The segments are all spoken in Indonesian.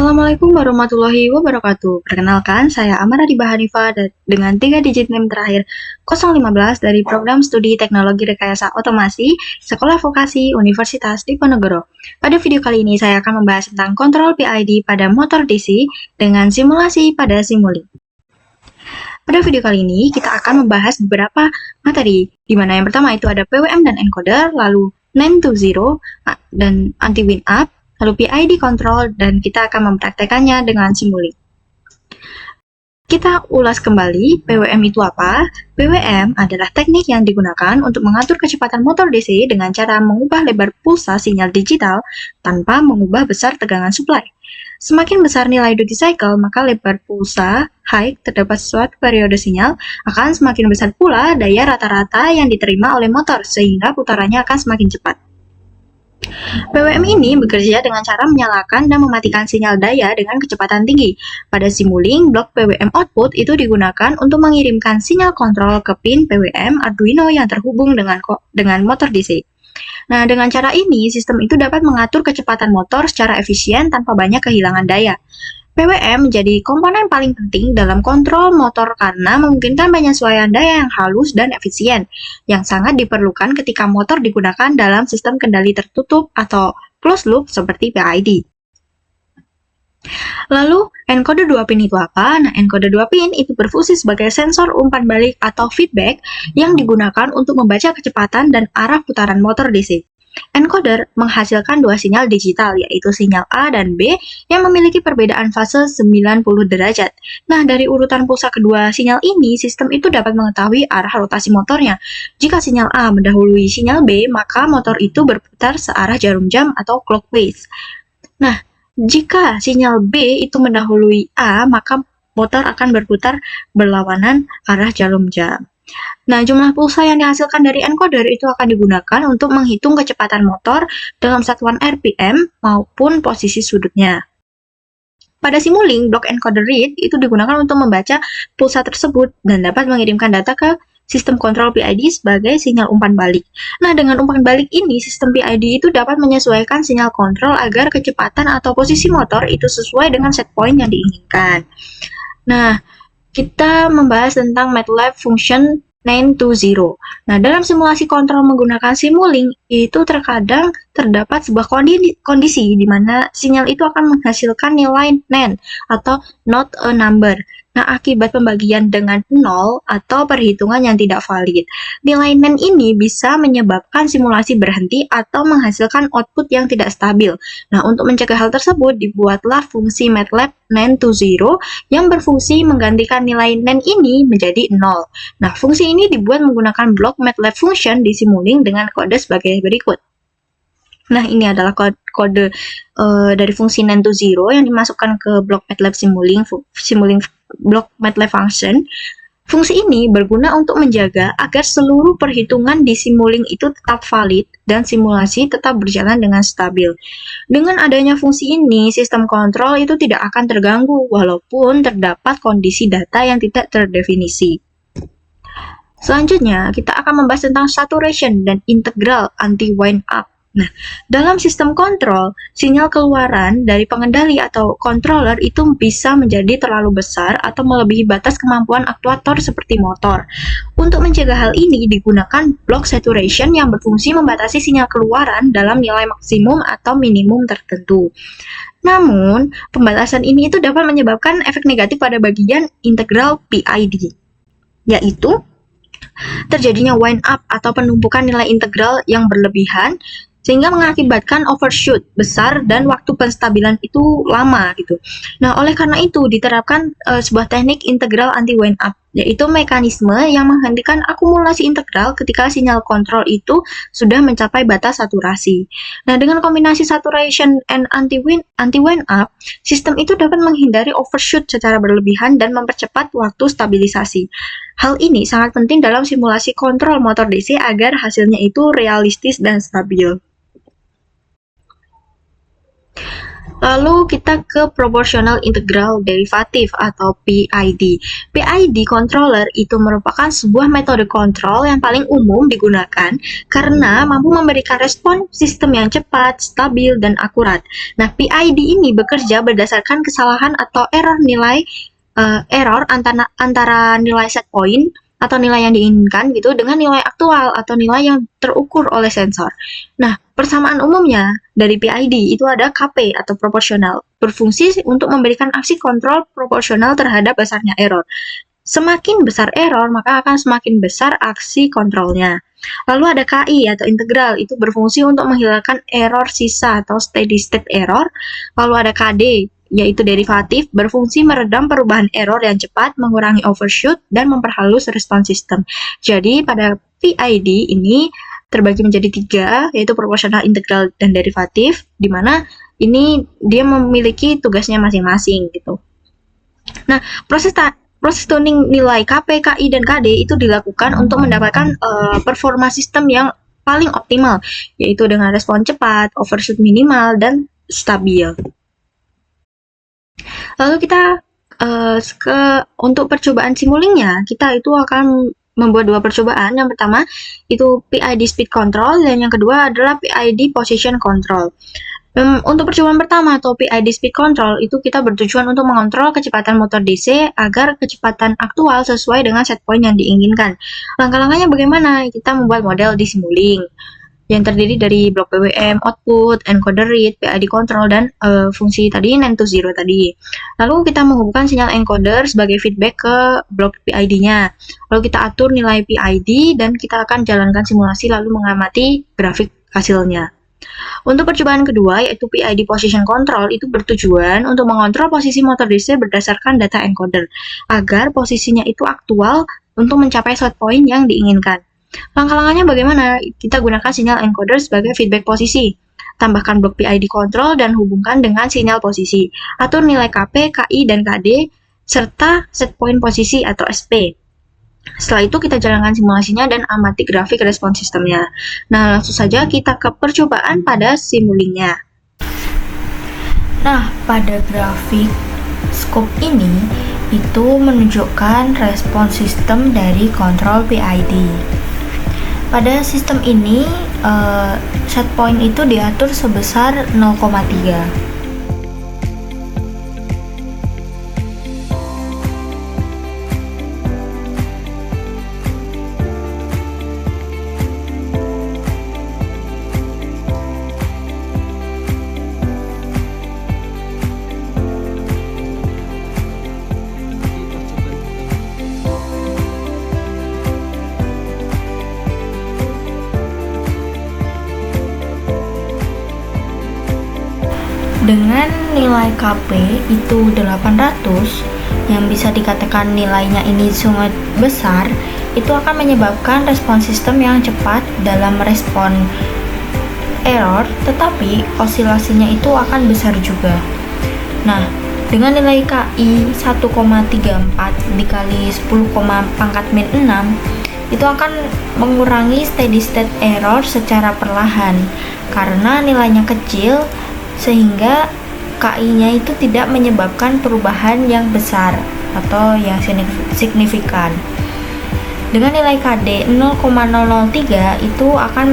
Assalamualaikum warahmatullahi wabarakatuh. Perkenalkan, saya Amara Diba Hanifah dengan 3 digit NIM terakhir 015 dari Program Studi Teknologi Rekayasa Otomasi Sekolah Vokasi Universitas Diponegoro. Pada video kali ini saya akan membahas tentang kontrol PID pada motor DC dengan simulasi pada Simulink. Pada video kali ini kita akan membahas beberapa materi, di mana yang pertama itu ada PWM dan encoder, lalu NAND to zero dan anti-win-up, lalu PID control, dan kita akan mempraktekannya dengan Simulink. Kita ulas kembali, PWM itu apa? PWM adalah teknik yang digunakan untuk mengatur kecepatan motor DC dengan cara mengubah lebar pulsa sinyal digital tanpa mengubah besar tegangan supply. Semakin besar nilai duty cycle, maka lebar pulsa high terdapat suatu periode sinyal akan semakin besar pula daya rata-rata yang diterima oleh motor, sehingga putarannya akan semakin cepat. PWM ini bekerja dengan cara menyalakan dan mematikan sinyal daya dengan kecepatan tinggi. Pada Simulink, blok PWM output itu digunakan untuk mengirimkan sinyal kontrol ke pin PWM Arduino yang terhubung dengan motor DC. Nah, dengan cara ini, sistem itu dapat mengatur kecepatan motor secara efisien tanpa banyak kehilangan daya. PWM menjadi komponen paling penting dalam kontrol motor karena memungkinkan penyesuaian daya yang halus dan efisien, yang sangat diperlukan ketika motor digunakan dalam sistem kendali tertutup atau closed loop seperti PID. Lalu, encoder 2 pin itu apa? Nah, encoder 2 pin itu berfungsi sebagai sensor umpan balik atau feedback yang digunakan untuk membaca kecepatan dan arah putaran motor DC. Encoder menghasilkan dua sinyal digital, yaitu sinyal A dan B yang memiliki perbedaan fase 90 derajat. Nah, dari urutan pulsa kedua sinyal ini, sistem itu dapat mengetahui arah rotasi motornya. Jika sinyal A mendahului sinyal B, maka motor itu berputar searah jarum jam atau clockwise. Nah, jika sinyal B itu mendahului A, maka motor akan berputar berlawanan arah jarum jam. Nah, jumlah pulsa yang dihasilkan dari encoder itu akan digunakan untuk menghitung kecepatan motor dalam satuan RPM maupun posisi sudutnya. Pada Simulink, blok encoder read itu digunakan untuk membaca pulsa tersebut dan dapat mengirimkan data ke sistem kontrol PID sebagai sinyal umpan balik. Nah, dengan umpan balik ini, sistem PID itu dapat menyesuaikan sinyal kontrol agar kecepatan atau posisi motor itu sesuai dengan set point yang diinginkan. Nah, kita membahas tentang MATLAB function NAND to zero. Nah, dalam simulasi kontrol menggunakan Simulink, itu terkadang terdapat sebuah kondisi di mana sinyal itu akan menghasilkan nilai NAND atau not a number. Nah, akibat pembagian dengan 0 atau perhitungan yang tidak valid. Nilai NAND ini bisa menyebabkan simulasi berhenti atau menghasilkan output yang tidak stabil. Nah, untuk mencegah hal tersebut, dibuatlah fungsi MATLAB NAND to zero yang berfungsi menggantikan nilai NAND ini menjadi 0. Nah, fungsi ini dibuat menggunakan blok MATLAB function di Simulink dengan kode sebagai berikut. Nah, ini adalah kode dari fungsi NAND to zero yang dimasukkan ke blok MATLAB Simulink blok MATLAB function. Fungsi ini berguna untuk menjaga agar seluruh perhitungan di Simulink itu tetap valid dan simulasi tetap berjalan dengan stabil. Dengan adanya fungsi ini, sistem kontrol itu tidak akan terganggu walaupun terdapat kondisi data yang tidak terdefinisi. Selanjutnya, kita akan membahas tentang saturation dan integral anti-wind up. Nah, dalam sistem kontrol, sinyal keluaran dari pengendali atau controller itu bisa menjadi terlalu besar atau melebihi batas kemampuan aktuator seperti motor. Untuk mencegah hal ini, digunakan block saturation yang berfungsi membatasi sinyal keluaran dalam nilai maksimum atau minimum tertentu. Namun, pembatasan ini itu dapat menyebabkan efek negatif pada bagian integral PID, yaitu terjadinya wind up atau penumpukan nilai integral yang berlebihan sehingga mengakibatkan overshoot besar dan waktu penstabilan itu lama gitu. Nah, oleh karena itu diterapkan sebuah teknik integral anti wind up, yaitu mekanisme yang menghentikan akumulasi integral ketika sinyal kontrol itu sudah mencapai batas saturasi. Nah, dengan kombinasi saturation and anti wind up, sistem itu dapat menghindari overshoot secara berlebihan dan mempercepat waktu stabilisasi. Hal ini sangat penting dalam simulasi kontrol motor DC agar hasilnya itu realistis dan stabil. Lalu kita ke proportional integral derivative atau PID. PID controller itu merupakan sebuah metode kontrol yang paling umum digunakan karena mampu memberikan respon sistem yang cepat, stabil, dan akurat. Nah, PID ini bekerja berdasarkan kesalahan atau error antara nilai set point atau nilai yang diinginkan gitu dengan nilai aktual atau nilai yang terukur oleh sensor. Nah, persamaan umumnya dari PID itu ada KP atau proporsional, berfungsi untuk memberikan aksi kontrol proporsional terhadap besarnya error. Semakin besar error, maka akan semakin besar aksi kontrolnya. Lalu ada KI atau integral, itu berfungsi untuk menghilangkan error sisa atau steady state error. Lalu ada KD, yaitu derivatif, berfungsi meredam perubahan error yang cepat, mengurangi overshoot, dan memperhalus respons sistem. Jadi pada PID ini terbagi menjadi 3, yaitu proporsional, integral, dan derivatif, di mana ini dia memiliki tugasnya masing-masing gitu. Nah, proses tuning nilai KP, KI, dan KD itu dilakukan untuk mendapatkan performa sistem yang paling optimal, yaitu dengan respon cepat, overshoot minimal, dan stabil. Lalu kita untuk percobaan simulingnya, kita itu akan membuat 2 percobaan. Yang pertama itu PID speed control dan yang kedua adalah PID position control. Untuk percobaan pertama atau PID speed control itu kita bertujuan untuk mengontrol kecepatan motor DC agar kecepatan aktual sesuai dengan set point yang diinginkan. Langkah-langkahnya bagaimana? Kita membuat model di Simulink yang terdiri dari blok PWM, output, encoder read, PID control, dan fungsi tadi NAND to zero tadi. Lalu kita menghubungkan sinyal encoder sebagai feedback ke blok PID-nya. Lalu kita atur nilai PID dan kita akan jalankan simulasi lalu mengamati grafik hasilnya. Untuk percobaan kedua, yaitu PID position control, itu bertujuan untuk mengontrol posisi motor DC berdasarkan data encoder, agar posisinya itu aktual untuk mencapai set point yang diinginkan. Langkah-langkahnya bagaimana? Kita gunakan sinyal encoder sebagai feedback posisi. Tambahkan blok PID control dan hubungkan dengan sinyal posisi. Atur nilai KP, KI, dan KD, serta set point posisi atau SP. Setelah itu kita jalankan simulasinya dan amati grafik respon sistemnya. Nah, langsung saja kita ke percobaan pada Simulink-nya. Nah, pada grafik scope ini itu menunjukkan respon sistem dari kontrol PID. Pada sistem ini, set point itu diatur sebesar 0,3. Dengan nilai KP itu 800, yang bisa dikatakan nilainya ini sangat besar, itu akan menyebabkan respon sistem yang cepat dalam respon error, tetapi osilasinya itu akan besar juga. Nah, dengan nilai KI 1,34 dikali 10,6 itu akan mengurangi steady state error secara perlahan karena nilainya kecil, sehingga KI-nya itu tidak menyebabkan perubahan yang besar atau yang signifikan. Dengan nilai KD 0,003 itu akan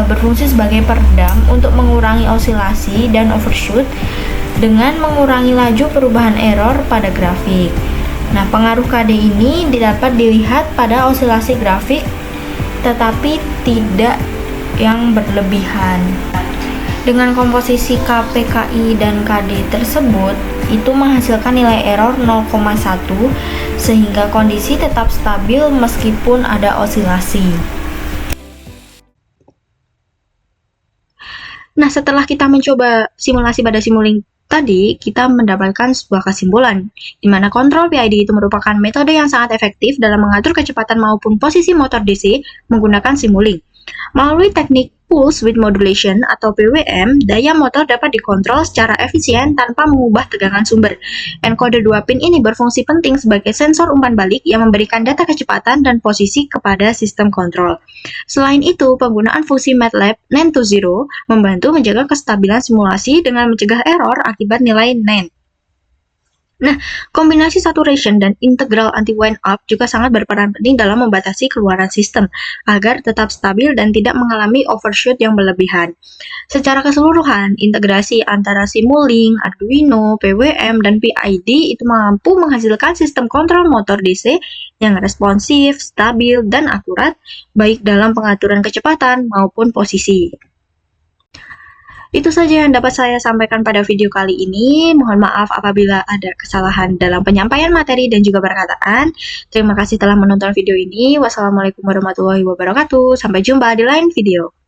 berfungsi sebagai peredam untuk mengurangi osilasi dan overshoot dengan mengurangi laju perubahan error pada grafik. Nah, pengaruh KD ini dapat dilihat pada osilasi grafik tetapi tidak yang berlebihan. Dengan komposisi KP, KI, dan KD tersebut, itu menghasilkan nilai error 0,1 sehingga kondisi tetap stabil meskipun ada osilasi. Nah, setelah kita mencoba simulasi pada Simulink tadi, kita mendapatkan sebuah kesimpulan, di mana kontrol PID itu merupakan metode yang sangat efektif dalam mengatur kecepatan maupun posisi motor DC menggunakan Simulink. Melalui teknik Pulse Width Modulation atau PWM, daya motor dapat dikontrol secara efisien tanpa mengubah tegangan sumber. Encoder 2 pin ini berfungsi penting sebagai sensor umpan balik yang memberikan data kecepatan dan posisi kepada sistem kontrol. Selain itu, penggunaan fungsi MATLAB NAND to Zero membantu menjaga kestabilan simulasi dengan mencegah error akibat nilai NAND. Nah, kombinasi saturation dan integral anti-wind up juga sangat berperan penting dalam membatasi keluaran sistem agar tetap stabil dan tidak mengalami overshoot yang berlebihan. Secara keseluruhan, integrasi antara Simulink, Arduino, PWM, dan PID itu mampu menghasilkan sistem kontrol motor DC yang responsif, stabil, dan akurat, baik dalam pengaturan kecepatan maupun posisi. Itu saja yang dapat saya sampaikan pada video kali ini. Mohon maaf apabila ada kesalahan dalam penyampaian materi dan juga perkataan. Terima kasih telah menonton video ini. Wassalamualaikum warahmatullahi wabarakatuh. Sampai jumpa di lain video.